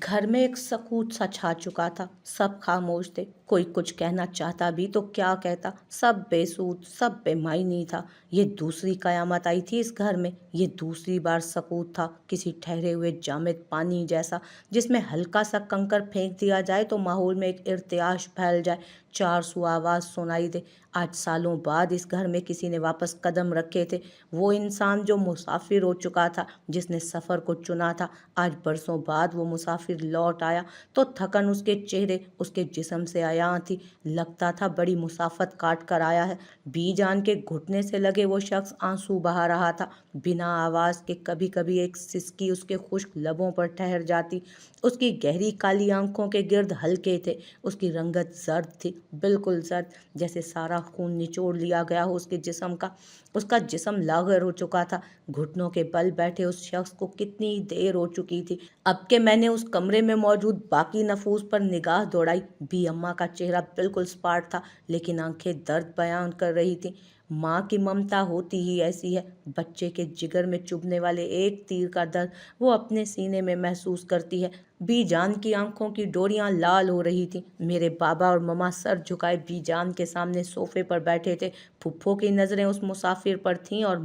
घर में एक सकूत सा छा चुका था। सब खामोश थे। कोई कुछ कहना चाहता भी तो क्या कहता। सब बेसूद, सब बेमायनी था। ये दूसरी कयामत आई थी इस घर में। ये दूसरी बार सकूत था, किसी ठहरे हुए जामिद पानी जैसा, जिसमें हल्का सा कंकड़ फेंक दिया जाए तो माहौल में एक इर्तियाश फैल जाए, चार सौ आवाज़ सुनाई दे। आज सालों बाद इस घर में किसी ने वापस कदम रखे थे। वो इंसान जो मुसाफिर हो चुका था, जिसने सफ़र को चुना था, आज बरसों बाद वो मुसाफिर लौट आया तो थकन उसके चेहरे, उसके जिस्म से आया थी। लगता था बड़ी मुसाफत काट कर आया है। बीजान के घुटने से लगे वो शख्स आंसू बहा रहा था, बिना आवाज़ के। कभी कभी एक सिसकी उसके खुश्क लबों पर ठहर जाती। उसकी गहरी काली आंखों के गिर्द हल्के थे। उसकी रंगत जर्द थी, बिल्कुल जर्द, जैसे सारा खून निचोड़ लिया गया हो उसके जिस्म का। उसका जिस्म लागर हो चुका था। घुटनों के बल बैठे उस शख्स को कितनी देर हो चुकी थी। अब के मैंने उस कमरे में मौजूद बाकी नफूस पर निगाह दौड़ाई। बी अम्मा का चेहरा बिल्कुल स्पार्ट था, लेकिन आंखें दर्द बयान कर रही थीं। माँ की ममता होती ही ऐसी है। बच्चे के जिगर में चुभने वाले एक तीर का दर्द वो अपने सीने में महसूस करती है। बीजान की आंखों की डोरियां लाल हो रही थीं। मेरे बाबा और मम्मा सर झुकाए बीजान के सामने सोफे पर बैठे थे। फुफ्फो की नज़रें उस मुसाफिर पर थीं और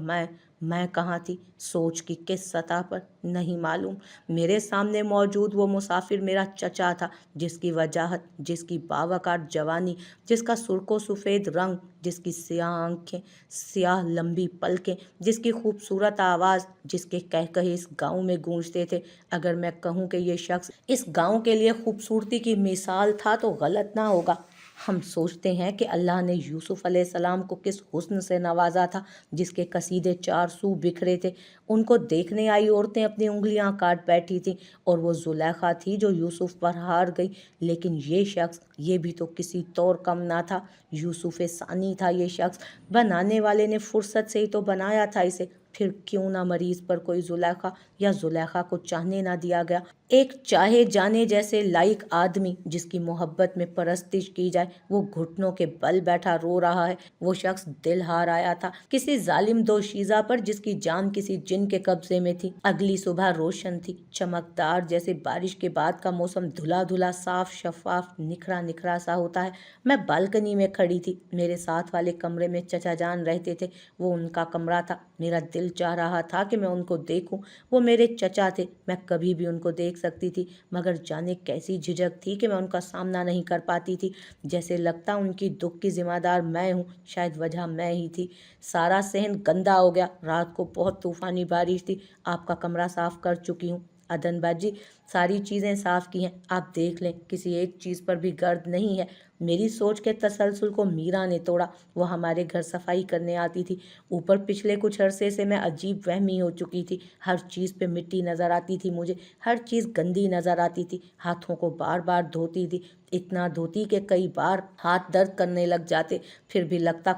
मैं कहाँ थी? सोच की किस सतह पर, नहीं मालूम। मेरे सामने मौजूद वो मुसाफिर मेरा चचा था, जिसकी वजाहत, जिसकी बावकार जवानी, जिसका सुर्खो सफ़ेद रंग, जिसकी स्याह आंखें, स्याह लंबी पलकें, जिसकी खूबसूरत आवाज़, जिसके कहकहे इस गांव में गूंजते थे। अगर मैं कहूँ कि ये शख्स इस गांव के लिए खूबसूरती की मिसाल था तो गलत ना होगा। हम सोचते हैं कि अल्लाह ने यूसुफ अलैहिस्सलाम को किस हुस्न से नवाजा था, जिसके कसीदे चार सू बिखरे थे। उनको देखने आई औरतें अपनी उंगलियां काट बैठी थीं, और वो जुलेखा थी जो यूसुफ पर हार गई। लेकिन ये शख्स, ये भी तो किसी तौर कम ना था। यूसुफ सानी था ये शख्स। बनाने वाले ने फुर्सत से ही तो बनाया था इसे। फिर क्यों ना मरीज पर कोई जुलेखा, या जुलेखा को चाहने ना दिया गया। एक चाहे जाने जैसे लायक आदमी, जिसकी मोहब्बत में परस्तिश की जाए, वो घुटनों के बल बैठा रो रहा है। वो शख्स दिल हार आया था किसी जालिम दोशीज़ा पर, जिसकी जान किसी जिन के कब्जे में थी। अगली सुबह रोशन थी, चमकदार, जैसे बारिश के बाद का मौसम धुला धुला, साफ शफाफ, निखरा निखरा सा होता है। मैं बालकनी में खड़ी थी। मेरे साथ वाले कमरे में चचा जान रहते थे। वो उनका कमरा था। मेरा दिल चाह रहा था कि मैं उनको देखूं। वो मेरे चचा थे। मैं कभी भी उनको देख सकती थी, मगर जाने कैसी झिझक थी कि मैं उनका सामना नहीं कर पाती थी। जैसे लगता उनकी दुख की जिम्मेदार मैं हूँ। शायद वजह मैं ही थी। सारा सहन गंदा हो गया। रात को बहुत तूफानी बारिश थी। आपका कमरा साफ कर चुकी हूँ अदन बाजी, सारी चीज़ें साफ़ की हैं। आप देख लें, किसी एक चीज़ पर भी गर्द नहीं है। मेरी सोच के तसलसल को मीरा ने तोड़ा। वो हमारे घर सफाई करने आती थी। ऊपर पिछले कुछ अरसे से मैं अजीब वहमी हो चुकी थी। हर चीज़ पे मिट्टी नज़र आती थी मुझे। हर चीज़ गंदी नज़र आती थी। हाथों को बार बार धोती थी, इतना धोती कि कई बार हाथ दर्द करने लग जाते। फिर भी लगता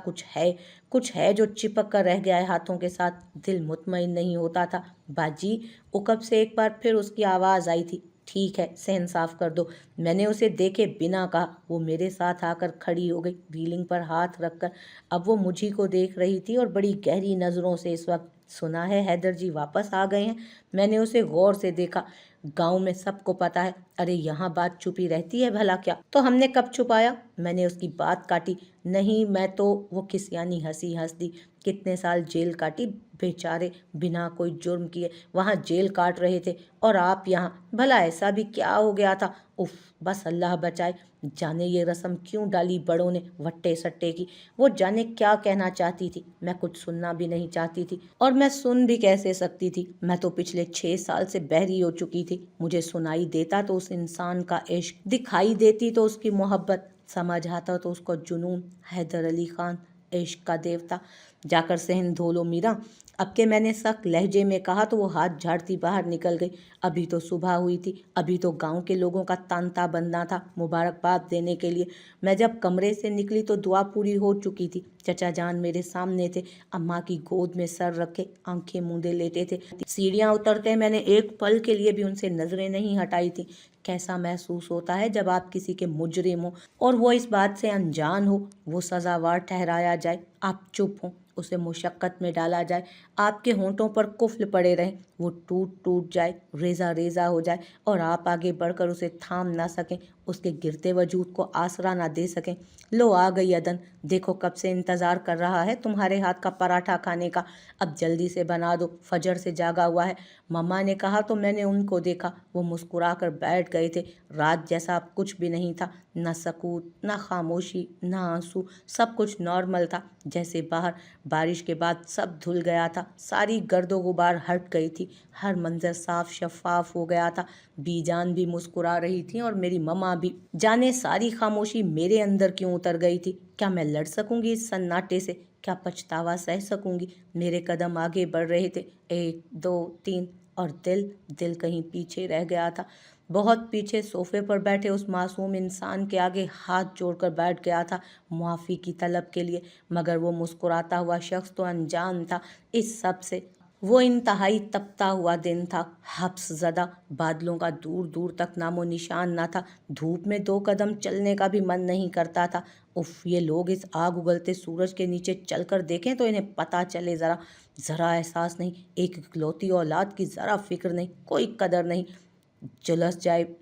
कुछ है जो चिपक कर रह गया है हाथों के साथ। दिल मुतमईन नहीं होता था। बाजी, उकब से एक बार फिर उसकी आवाज़ आई थी। ठीक है, सहन साफ कर दो। मैंने उसे देखे बिना कहा वो मेरे साथ आकर खड़ी हो गई, रीलिंग पर हाथ रखकर। अब वो मुझी को देख रही थी, और बड़ी गहरी नज़रों से। इस वक्त सुना है हैदर जी वापस आ गए हैं? मैंने उसे गौर से देखा। गांव में सबको पता है। अरे यहाँ बात छुपी रहती है भला क्या? तो हमने कब छुपाया? मैंने उसकी बात काटी। नहीं, मैं तो। वो किसियानी हंसी हंस दी। कितने साल जेल काटी बेचारे, बिना कोई जुर्म किए वहाँ जेल काट रहे थे, और आप यहाँ। भला ऐसा भी क्या हो गया था? उफ, बस अल्लाह बचाए। जाने ये रस्म क्यों डाली बड़ों ने वट्टे सट्टे की। वो जाने क्या कहना चाहती थी। मैं कुछ सुनना भी नहीं चाहती थी, और मैं सुन भी कैसे सकती थी? मैं तो पिछले 6 साल से बहरी हो चुकी थी। मुझे सुनाई देता तो उस इंसान का इश्क, दिखाई देती तो उसकी मोहब्बत, समझ आता तो उसका जुनून। हैदर अली खान, इश्क का देवता। जाकर सहन धो लो मीरा। अब के मैंने सख्त लहजे में कहा तो वो हाथ झाड़ती बाहर निकल गई। अभी तो सुबह हुई थी। अभी तो गांव के लोगों का तांता बनना था मुबारकबाद देने के लिए। मैं जब कमरे से निकली तो दुआ पूरी हो चुकी थी। चचा जान मेरे सामने थे, अम्मा की गोद में सर रखे, आंखें मूंदे लेटे थे। सीढ़ियां उतरते मैंने एक पल के लिए भी उनसे नजरें नहीं हटाई थी। कैसा महसूस होता है जब आप किसी के मुजरिम हो और वो इस बात से अनजान हो, वो सजावार ठहराया जाए। आप चुप हों, उसे मुशक्क़त में डाला जाए, आपके होंठों पर कुफ़्ल पड़े रहें, वो टूट टूट जाए, रेज़ा रेज़ा हो जाए और आप आगे बढ़कर उसे थाम ना सकें, उसके गिरते वजूद को आसरा ना दे सकें। लो आ गई अदन, देखो कब से इंतज़ार कर रहा है तुम्हारे हाथ का पराठा खाने का, अब जल्दी से बना दो, फजर से जागा हुआ है। मम्मा ने कहा तो मैंने उनको देखा, वो मुस्कुरा कर बैठ गए थे। रात जैसा अब कुछ भी नहीं था, न सकूत, न खामोशी, न आंसू, सब कुछ नॉर्मल था, जैसे बाहर बारिश के बाद सब धुल गया था, सारी गर्दो गुबार हट गई थी, हर मंजर साफ शफाफ हो गया था। बीजान भी मुस्कुरा रही थी और मेरी मम्मा भी। जाने सारी खामोशी मेरे अंदर क्यों उतर गई थी। क्या मैं लड़ सकूंगी इस सन्नाटे से? क्या पछतावा सह सकूंगी? मेरे कदम आगे बढ़ रहे थे, 1 2 3, और दिल कहीं पीछे रह गया था, बहुत पीछे। सोफे पर बैठे उस मासूम इंसान के आगे हाथ जोड़कर बैठ गया था मुआफ़ी की तलब के लिए, मगर वो मुस्कुराता हुआ शख्स तो अनजान था इस सब से। वो इंतहाई तपता हुआ दिन था, हब्स ज़दा, बादलों का दूर दूर तक नामो निशान ना था, धूप में 2 कदम चलने का भी मन नहीं करता था। उफ़, ये लोग इस आग उगलते सूरज के नीचे चलकर देखें तो इन्हें पता चले, ज़रा एहसास नहीं, एक इकलौती औलाद की ज़रा फिक्र नहीं, कोई कदर नहीं। झुलस जाए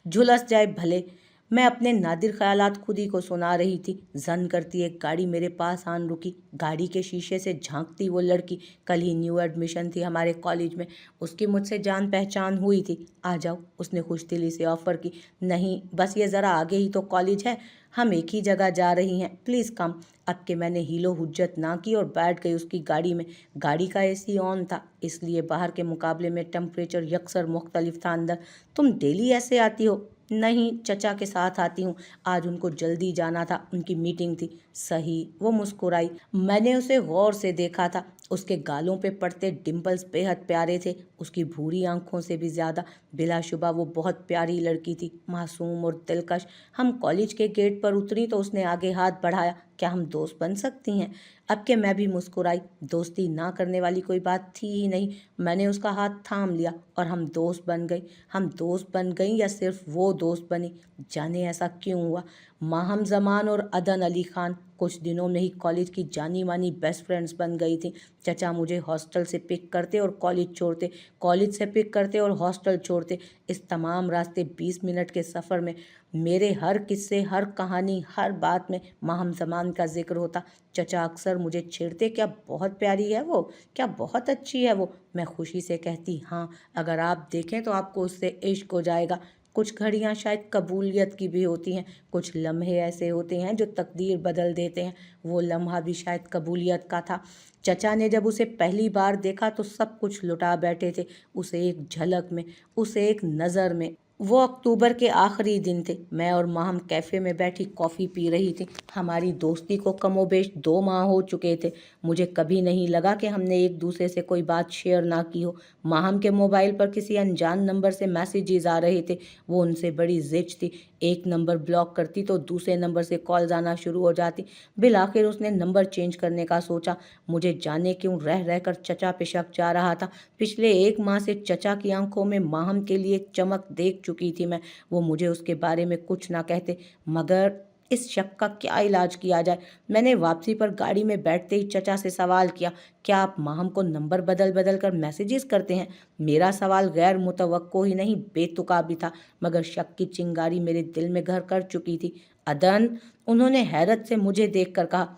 झुलस जाए भले। मैं अपने नादिर ख्यालात खुद ही को सुना रही थी। जन करती एक गाड़ी मेरे पास आन रुकी, गाड़ी के शीशे से झांकती वो लड़की। कल ही न्यू एडमिशन थी हमारे कॉलेज में, उसकी मुझसे जान पहचान हुई थी। आ जाओ, उसने खुशदिली से ऑफ़र की। नहीं, बस ये ज़रा आगे ही तो कॉलेज है, हम एक ही जगह जा रही हैं, प्लीज़ कम। अब के मैंने हीलो हुज्जत ना की और बैठ गई उसकी गाड़ी में। गाड़ी का एसी ऑन था, इसलिए बाहर के मुकाबले में टेम्परेचर यकसर मुख्तलिफ था अंदर। तुम डेली ऐसे आती हो? नहीं, चचा के साथ आती हूँ, आज उनको जल्दी जाना था, उनकी मीटिंग थी। सही, वो मुस्कुराई। मैंने उसे गौर से देखा था, उसके गालों पे पड़ते डिम्पल्स बेहद प्यारे थे, उसकी भूरी आंखों से भी ज़्यादा। बिलाशुबा वो बहुत प्यारी लड़की थी, मासूम और दिलकश। हम कॉलेज के गेट पर उतरी तो उसने आगे हाथ बढ़ाया, क्या हम दोस्त बन सकती हैं? अब के मैं भी मुस्कुराई। दोस्ती ना करने वाली कोई बात थी ही नहीं। मैंने उसका हाथ थाम लिया और हम दोस्त बन गई। हम दोस्त बन गई या सिर्फ वो दोस्त बनी, जाने ऐसा क्यों हुआ। माहम जमान और अदन अली खान कुछ दिनों में ही कॉलेज की जानी मानी बेस्ट फ्रेंड्स बन गई थी। चचा मुझे हॉस्टल से पिक करते और कॉलेज छोड़ते, कॉलेज से पिक करते और हॉस्टल छोड़ते। इस तमाम रास्ते 20 मिनट के सफ़र में मेरे हर किस्से, हर कहानी, हर बात में माहम जमान का जिक्र होता। चचा अक्सर मुझे छेड़ते, क्या बहुत प्यारी है वो, क्या बहुत अच्छी है वो। मैं खुशी से कहती, हाँ, अगर आप देखें तो आपको उससे इश्क हो जाएगा। कुछ घड़ियाँ शायद कबूलियत की भी होती हैं, कुछ लम्हे ऐसे होते हैं जो तकदीर बदल देते हैं। वो लम्हा भी शायद कबूलियत का था। चचा ने जब उसे पहली बार देखा तो सब कुछ लुटा बैठे थे, उसे एक झलक में, उसे एक नज़र में। वो अक्टूबर के आखिरी दिन थे, मैं और माहम कैफ़े में बैठी कॉफ़ी पी रही थी। हमारी दोस्ती को कमोबेश 2 माह हो चुके थे। मुझे कभी नहीं लगा कि हमने एक दूसरे से कोई बात शेयर ना की हो। माहम के मोबाइल पर किसी अनजान नंबर से मैसेजेस आ रहे थे, वो उनसे बड़ी ज़िद थी। एक नंबर ब्लॉक करती तो दूसरे नंबर से कॉल्स आना शुरू हो जाती। बिल आखिर उसने नंबर चेंज करने का सोचा। मुझे जाने क्यों रह रह कर चचा पे शक जा रहा था। पिछले 1 माह से चचा की आंखों में माहम के लिए एक चमक देख चुकी थी मैं। वो मुझे उसके बारे में कुछ ना कहते, मगर इस शक का क्या इलाज किया जाए। मैंने वापसी पर गाड़ी में बैठते ही चचा से सवाल किया, क्या आप माहम को नंबर बदल बदल कर मैसेजेस करते हैं? मेरा सवाल गैर मुतवक्को ही नहीं, बेतुका भी था, मगर शक की चिंगारी मेरे दिल में घर कर चुकी थी। अदन, उन्होंने हैरत से मुझे देख कर कहा।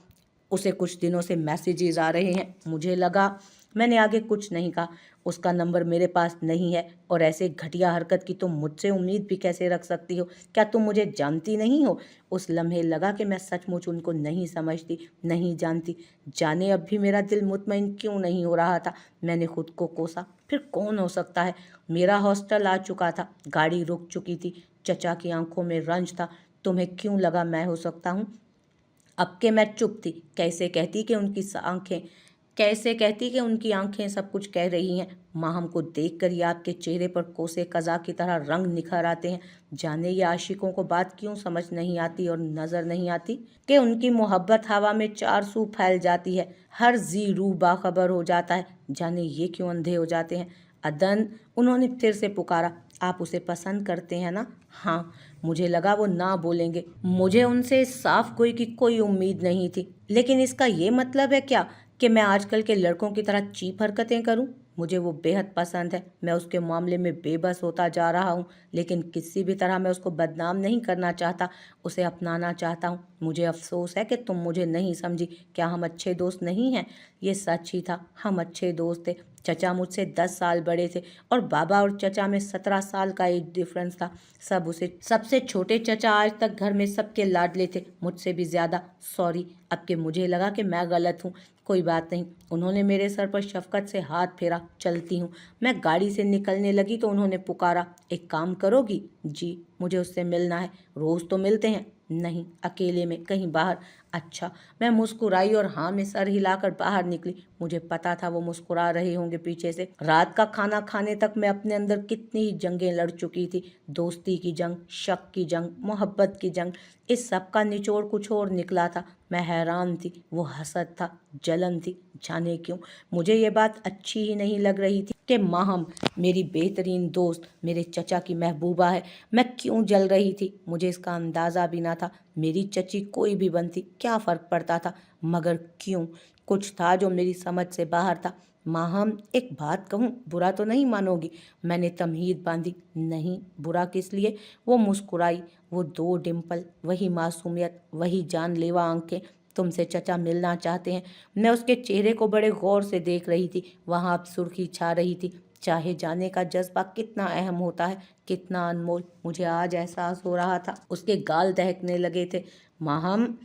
उसे कुछ दिनों से मैसेजेस आ रहे हैं। मुझे लगा, मैंने आगे कुछ नहीं कहा। उसका नंबर मेरे पास नहीं है और ऐसे घटिया हरकत की तुम मुझसे उम्मीद भी कैसे रख सकती हो? क्या तुम मुझे जानती नहीं हो? उस लम्हे लगा कि मैं सचमुच उनको नहीं समझती, नहीं जानती। जाने अब भी मेरा दिल मुतमईन क्यों नहीं हो रहा था। मैंने खुद को कोसा, फिर कौन हो सकता है। मेरा हॉस्टल आ चुका था, गाड़ी रुक चुकी थी, चचा की आंखों में रंज था। तुम्हें क्यों लगा मैं हो सकता हूँ? अब के मैं चुप थी। कैसे कहती कि उनकी आंखें सब कुछ कह रही हैं। माहम को देखकर ही आपके चेहरे पर कोसे कज़ा की तरह रंग निखर आते हैं। जाने ये आशिकों को बात क्यों समझ नहीं आती और नज़र नहीं आती कि उनकी मोहब्बत हवा में 4 सू फैल जाती है, हर जी रूह बाखबर हो जाता है। जाने ये क्यों अंधे हो जाते हैं। अदन, उन्होंने फिर से पुकारा। आप उसे पसंद करते हैं ना? हाँ, मुझे लगा वो ना बोलेंगे। मुझे उनसे साफ गोई की कोई उम्मीद नहीं थी। लेकिन इसका ये मतलब है क्या कि मैं आजकल के लड़कों की तरह चीप हरकतें करूं? मुझे वो बेहद पसंद है। मैं उसके मामले में बेबस होता जा रहा हूँ, लेकिन किसी भी तरह मैं उसको बदनाम नहीं करना चाहता, उसे अपनाना चाहता हूँ। मुझे अफसोस है कि तुम मुझे नहीं समझी। क्या हम अच्छे दोस्त नहीं हैं? ये सच ही था, हम अच्छे दोस्त थे। चचा मुझसे 10 साल बड़े थे और बाबा और चचा में 17 साल का एज डिफरेंस था। सबसे छोटे चचा आज तक घर में सबके लाडले थे, मुझसे भी ज़्यादा। सॉरी, अब के मुझे लगा कि मैं गलत हूँ। कोई बात नहीं। उन्होंने मेरे सर पर शफकत से हाथ फेरा। चलती हूँ। मैं गाड़ी से निकलने लगी तो उन्होंने पुकारा, एक काम करोगी? जी, मुझे उससे मिलना है। रोज़ तो मिलते हैं। नहीं, अकेले में कहीं बाहर। अच्छा। मैं मुस्कुराई और हाँ में सर हिलाकर बाहर निकली। मुझे पता था वो मुस्कुरा रहे होंगे पीछे से। रात का खाना खाने तक मैं अपने अंदर कितनी ही जंगें लड़ चुकी थी। दोस्ती की जंग, शक की जंग, मोहब्बत की जंग। इस सब का निचोड़ कुछ और निकला था। मैं हैरान थी। वो हसद था, जलन थी। जाने क्यों मुझे ये बात अच्छी ही नहीं लग रही थी कि माहम, मेरी बेहतरीन दोस्त, मेरे चचा की महबूबा है। मैं क्यों जल रही थी मुझे इसका अंदाज़ा भी ना था। मेरी चची कोई भी बनती, क्या फ़र्क पड़ता था? मगर क्यों? कुछ था जो मेरी समझ से बाहर था। माहम, एक बात कहूँ, बुरा तो नहीं मानोगी? मैंने तमहीद बांधी। नहीं, बुरा किस लिए? वो मुस्कुराई। वो दो डिम्पल, वही मासूमियत, वही जानलेवा आंखें। तुमसे चचा मिलना चाहते हैं। मैं उसके चेहरे को बड़े गौर से देख रही थी। वहाँ अब सुर्खी छा रही थी। चाहे जाने का जज्बा कितना अहम होता है, कितना अनमोल, मुझे आज एहसास हो रहा था। उसके गाल दहकने लगे थे। माहम,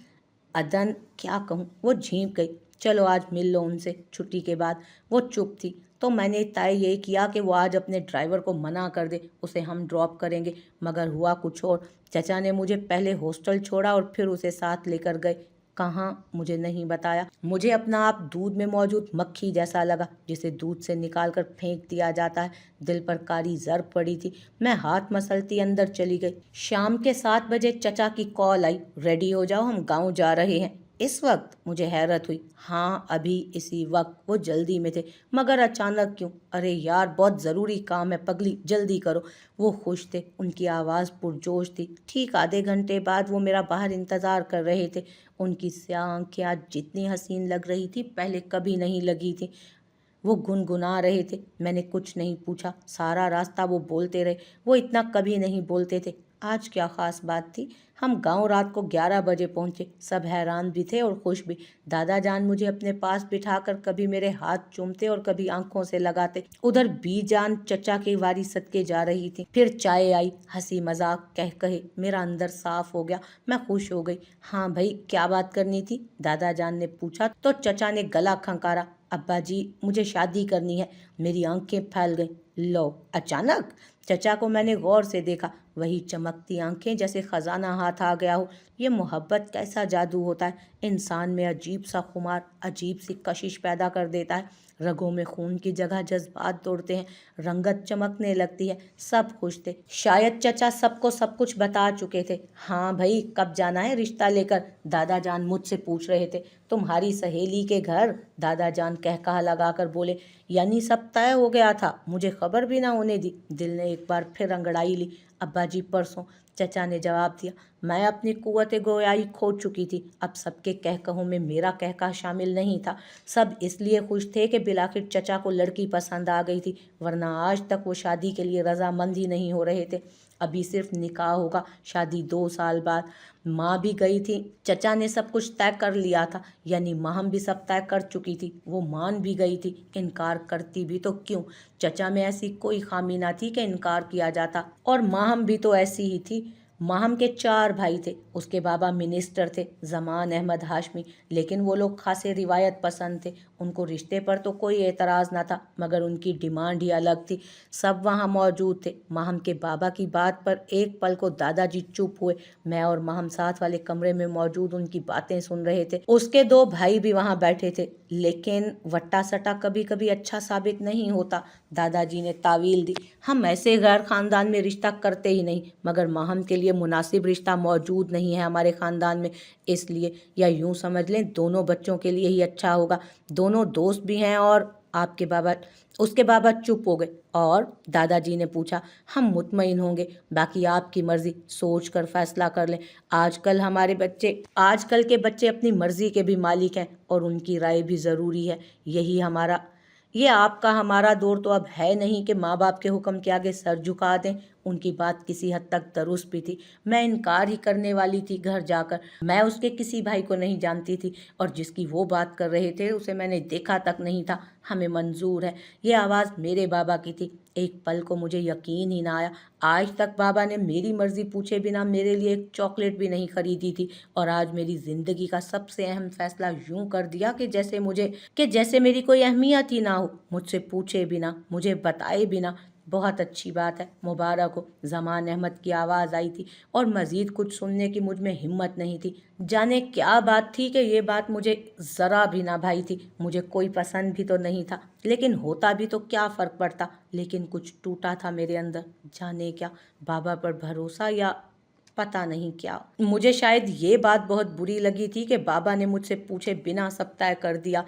अदन, क्या कहूँ, वो झींक गई। चलो आज मिल लो उनसे छुट्टी के बाद। वो चुप थी तो मैंने तय ये किया कि वो आज अपने ड्राइवर को मना कर दे, उसे हम ड्रॉप करेंगे। मगर हुआ कुछ और। चचा ने मुझे पहले हॉस्टल छोड़ा और फिर उसे साथ लेकर गए। कहाँ, मुझे नहीं बताया। मुझे अपना आप दूध में मौजूद मक्खी जैसा लगा, जिसे दूध से निकाल कर फेंक दिया जाता है। दिल पर कारी ज़र्ब पड़ी थी। मैं हाथ मसलती अंदर चली गई। शाम के 7 बजे चचा की कॉल आई, रेडी हो जाओ, हम गांव जा रहे हैं। इस वक्त? मुझे हैरत हुई। हाँ, अभी इसी वक्त। वो जल्दी में थे। मगर अचानक क्यों? अरे यार, बहुत ज़रूरी काम है पगली, जल्दी करो। वो खुश थे, उनकी आवाज़ पुरजोश थी। ठीक आधे घंटे बाद वो मेरा बाहर इंतज़ार कर रहे थे। उनकी स्याह आंखें आज जितनी हसीन लग रही थी, पहले कभी नहीं लगी थी। वो गुनगुना रहे थे। मैंने कुछ नहीं पूछा। सारा रास्ता वो बोलते रहे। वो इतना कभी नहीं बोलते थे। आज क्या ख़ास बात थी? हम गांव रात को 11 बजे पहुंचे। सब हैरान भी थे और खुश भी। दादा जान मुझे अपने पास बिठाकर कभी मेरे हाथ चूमते और कभी आंखों से लगाते। उधर बी जान चचा की वारी सदके जा रही थी। फिर चाय आई। हंसी मजाक कह कहे मेरा अंदर साफ हो गया। मैं खुश हो गई। हाँ भाई, क्या बात करनी थी? दादा जान ने पूछा तो चचा ने गला खंकारा। अब्बा जी, मुझे शादी करनी है। मेरी आंखें फैल गईं। लो, अचानक? चचा को मैंने गौर से देखा। वही चमकती आंखें, जैसे खजाना हाथ आ गया हो। ये मोहब्बत कैसा जादू होता है, इंसान में अजीब सा खुमार, अजीब सी कशिश पैदा कर देता है। रगों में खून की जगह जज्बात दौड़ते हैं, रंगत चमकने लगती है। सब खुश थे। शायद चचा सबको सब कुछ बता चुके थे। हाँ भाई, कब जाना है रिश्ता लेकर? दादा जान मुझसे पूछ रहे थे। तुम्हारी सहेली के घर, दादा जान कहकहा लगाकर बोले। यानी सब तय हो गया था? मुझे खबर भी ना होने दी। दिल ने एक बार फिर अंगड़ाई ली। अब्बा जी परसों, चचा ने जवाब दिया। मैं अपनी कुव्वत गोयाई खो चुकी थी। अब सबके कहकहों में मेरा कहका शामिल नहीं था। सब इसलिए खुश थे कि बिलाखिर चचा को लड़की पसंद आ गई थी, वरना आज तक वो शादी के लिए रजामंद ही नहीं हो रहे थे। अभी सिर्फ निकाह होगा, शादी 2 साल बाद। माँ भी गई थी। चचा ने सब कुछ तय कर लिया था, यानी माहम भी सब तय कर चुकी थी। वो मान भी गई थी। इनकार करती भी तो क्यों? चचा में ऐसी कोई खामी ना थी कि इनकार किया जाता। और माहम भी तो ऐसी ही थी। माहम के 4 भाई थे। उसके बाबा मिनिस्टर थे, जमान अहमद हाशमी। लेकिन वो लोग खासे रिवायत पसंद थे। उनको रिश्ते पर तो कोई एतराज़ ना था, मगर उनकी डिमांड ही अलग थी। सब वहाँ मौजूद थे। माहम के बाबा की बात पर एक पल को दादाजी चुप हुए। मैं और माहम साथ वाले कमरे में मौजूद उनकी बातें सुन रहे थे। उसके 2 भाई भी वहाँ बैठे थे। लेकिन वट्टा सटा कभी कभी अच्छा साबित नहीं होता, दादाजी ने तावील दी। हम ऐसे गैर खानदान में रिश्ता करते ही नहीं, मगर माहम के लिए मुनासिब रिश्ता मौजूद नहीं है हमारे खानदान में। इसलिए, या यूं समझ लें, दोनों बच्चों के लिए ही अच्छा होगा। दोनों दोस्त भी हैं और आपके बाबा उसके बाबा चुप हो गए और दादाजी ने पूछा, हम मुतमईन होंगे, बाकी आपकी मर्जी, सोच कर फैसला कर लें। आजकल के बच्चे अपनी मर्जी के भी मालिक हैं और उनकी राय भी ज़रूरी है। यही हमारा ये आपका हमारा दौर तो अब है नहीं कि माँ बाप के हुक्म के आगे सर झुका दें। उनकी बात किसी हद तक दुरुस्त भी थी। मैं इनकार ही करने वाली थी घर जाकर। मैं उसके किसी भाई को नहीं जानती थी और जिसकी वो बात कर रहे थे उसे मैंने देखा तक नहीं था। हमें मंजूर है। ये आवाज़ मेरे बाबा की थी। एक पल को मुझे यकीन ही ना आया। आज तक बाबा ने मेरी मर्जी पूछे बिना मेरे लिए एक चॉकलेट भी नहीं खरीदी थी और आज मेरी ज़िंदगी का सबसे अहम फैसला यूं कर दिया कि जैसे मेरी कोई अहमियत ही ना हो, मुझसे पूछे बिना, मुझे बताए बिना। बहुत अच्छी बात है, मुबारक हो। ज़मान अहमद की आवाज़ आई थी और मज़ीद कुछ सुनने की मुझ में हिम्मत नहीं थी। जाने क्या बात थी कि ये बात मुझे ज़रा भी ना भाई थी। मुझे कोई पसंद भी तो नहीं था, लेकिन होता भी तो क्या फ़र्क पड़ता। लेकिन कुछ टूटा था मेरे अंदर, जाने क्या, बाबा पर भरोसा या पता नहीं क्या। मुझे शायद ये बात बहुत बुरी लगी थी कि बाबा ने मुझसे पूछे बिना सब तय कर दिया।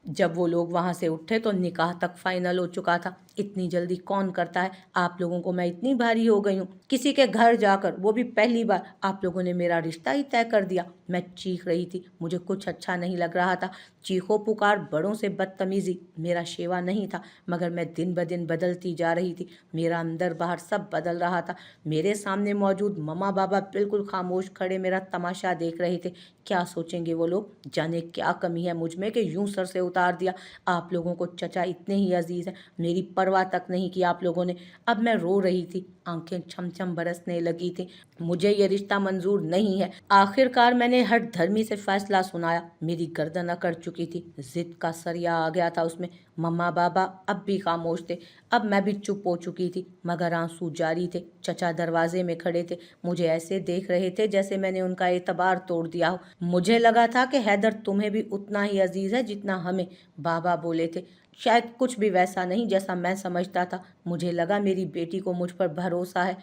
जब वो लोग वहाँ से उठे तो निकाह तक फाइनल हो चुका था। इतनी जल्दी कौन करता है? आप लोगों को मैं इतनी भारी हो गई हूँ, किसी के घर जाकर, वो भी पहली बार आप लोगों ने मेरा रिश्ता ही तय कर दिया। मैं चीख रही थी, मुझे कुछ अच्छा नहीं लग रहा था। चीखो पुकार, बड़ों से बदतमीजी मेरा शेवा नहीं था, मगर मैं दिन ब दिन बदलती जा रही थी। मेरा अंदर बाहर सब बदल रहा था। मेरे सामने मौजूद मम्मा बाबा बिल्कुल खामोश खड़े मेरा तमाशा देख रहे थे। क्या सोचेंगे वो लोग? जाने क्या कमी है मुझ में कि यूं सर से उतार दिया। आप लोगों को चचा इतने ही अजीज हैं, मेरी परवाह तक नहीं की आप लोगों ने। अब मैं रो रही थी, आंखें छम छम बरसने लगी थी। मुझे ये रिश्ता मंजूर नहीं है। आखिरकार मैंने हठ धर्मी से फैसला सुनाया। मेरी गर्दन अकड़ चुकी थी, जिद का सरिया आ गया था उसमें। मम्मा बाबा अब भी खामोश थे। अब मैं भी चुप हो चुकी थी, मगर आंसू जारी थे। चचा दरवाजे में खड़े थे, मुझे ऐसे देख रहे थे जैसे मैंने उनका एतबार तोड़ दिया हो। मुझे लगा था कि हैदर तुम्हें भी उतना ही अजीज है जितना हमें, बाबा बोले थे। शायद कुछ भी वैसा नहीं जैसा मैं समझता था। मुझे लगा मेरी बेटी को मुझ पर भरोसा है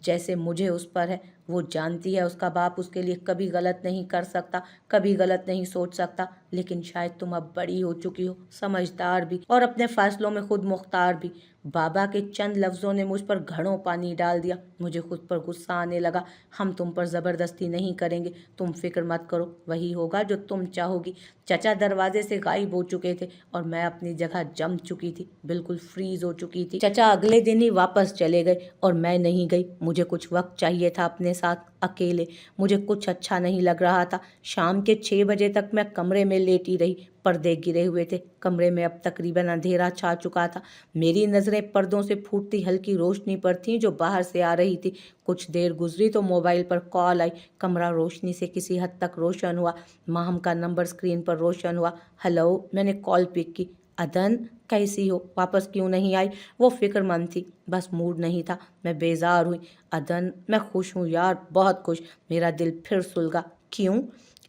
जैसे मुझे उस पर है। वो जानती है उसका बाप उसके लिए कभी गलत नहीं कर सकता, कभी गलत नहीं सोच सकता। लेकिन शायद तुम अब बड़ी हो चुकी हो, समझदार भी और अपने फैसलों में खुद मुख्तार भी। बाबा के चंद लफ्ज़ों ने मुझ पर घड़ों पानी डाल दिया। मुझे खुद पर गुस्सा आने लगा। हम तुम पर ज़बरदस्ती नहीं करेंगे, तुम फिक्र मत करो, वही होगा जो तुम चाहोगी। चचा दरवाजे से गायब हो चुके थे और मैं अपनी जगह जम चुकी थी, बिल्कुल फ्रीज हो चुकी थी। चचा अगले दिन ही वापस चले गए और मैं नहीं गई। मुझे कुछ वक्त चाहिए था अपने साथ, अकेले। मुझे कुछ अच्छा नहीं लग रहा था। शाम के 6 बजे तक मैं कमरे में लेटी रही। पर्दे गिरे हुए थे, कमरे में अब तकरीबन अंधेरा छा चुका था। मेरी नज़रें पर्दों से फूटती हल्की रोशनी पर थीं जो बाहर से आ रही थी। कुछ देर गुजरी तो मोबाइल पर कॉल आई। कमरा रोशनी से किसी हद तक रोशन हुआ। माहम का नंबर स्क्रीन पर रोशन हुआ। हेलो, मैंने कॉल पिक की। अदन, कैसी हो? वापस क्यों नहीं आई? वो फिक्रमंद थी, बस मूड नहीं था। मैं बेजार हुई। अदन, मैं खुश हूँ यार, बहुत खुश। मेरा दिल फिर सुलगा। क्यों?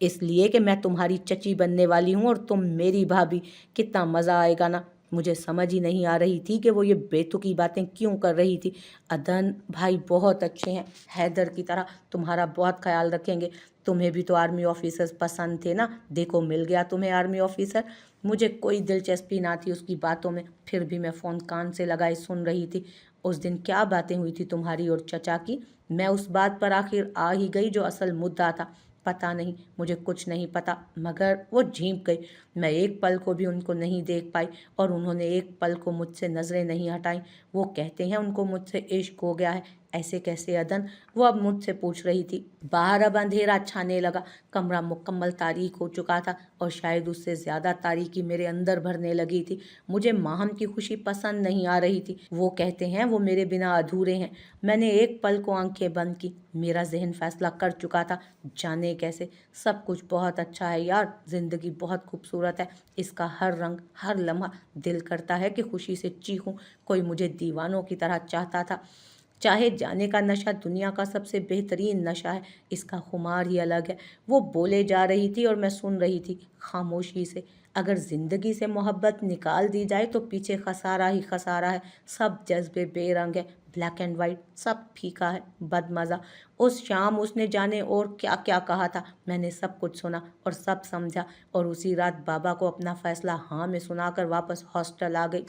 इसलिए कि मैं तुम्हारी चची बनने वाली हूँ और तुम मेरी भाभी। कितना मज़ा आएगा ना। मुझे समझ ही नहीं आ रही थी कि वो ये बेतुकी बातें क्यों कर रही थी। अदन भाई बहुत अच्छे हैं, हैदर की तरह तुम्हारा बहुत ख्याल रखेंगे। तुम्हें भी तो आर्मी ऑफिसर्स पसंद थे ना, देखो मिल गया तुम्हें आर्मी ऑफिसर। मुझे कोई दिलचस्पी ना थी उसकी बातों में, फिर भी मैं फ़ोन कान से लगाए सुन रही थी। उस दिन क्या बातें हुई थी तुम्हारी और चचा की? मैं उस बात पर आखिर आ ही गई जो असल मुद्दा था। पता नहीं, मुझे कुछ नहीं पता, मगर वो झींप गई। मैं एक पल को भी उनको नहीं देख पाई और उन्होंने एक पल को मुझसे नज़रें नहीं हटाई। वो कहते हैं उनको मुझसे इश्क हो गया है। ऐसे कैसे अदन? वो अब मुझसे पूछ रही थी। बाहर अब अंधेरा छाने लगा। कमरा मुकम्मल तारीक हो चुका था और शायद उससे ज़्यादा तारीकी मेरे अंदर भरने लगी थी। मुझे माहम की खुशी पसंद नहीं आ रही थी। वो कहते हैं वो मेरे बिना अधूरे हैं। मैंने एक पल को आंखें बंद की। मेरा जहन फैसला कर चुका था, जाने कैसे। सब कुछ बहुत अच्छा है यार, ज़िंदगी बहुत खूबसूरत है। इसका हर रंग, हर लम्हा, दिल करता है कि खुशी से चीखूं। कोई मुझे दीवानों की तरह चाहता था। चाहे जाने का नशा दुनिया का सबसे बेहतरीन नशा है, इसका खुमार ही अलग है। वो बोले जा रही थी और मैं सुन रही थी खामोशी से। अगर ज़िंदगी से मोहब्बत निकाल दी जाए तो पीछे खसारा ही खसारा है। सब जज्बे बेरंग है, ब्लैक एंड वाइट, सब फीका है, बदमज़ा। उस शाम उसने जाने और क्या क्या कहा था। मैंने सब कुछ सुना और सब समझा, और उसी रात बाबा को अपना फैसला हाँ में सुनाकर वापस हॉस्टल आ गई।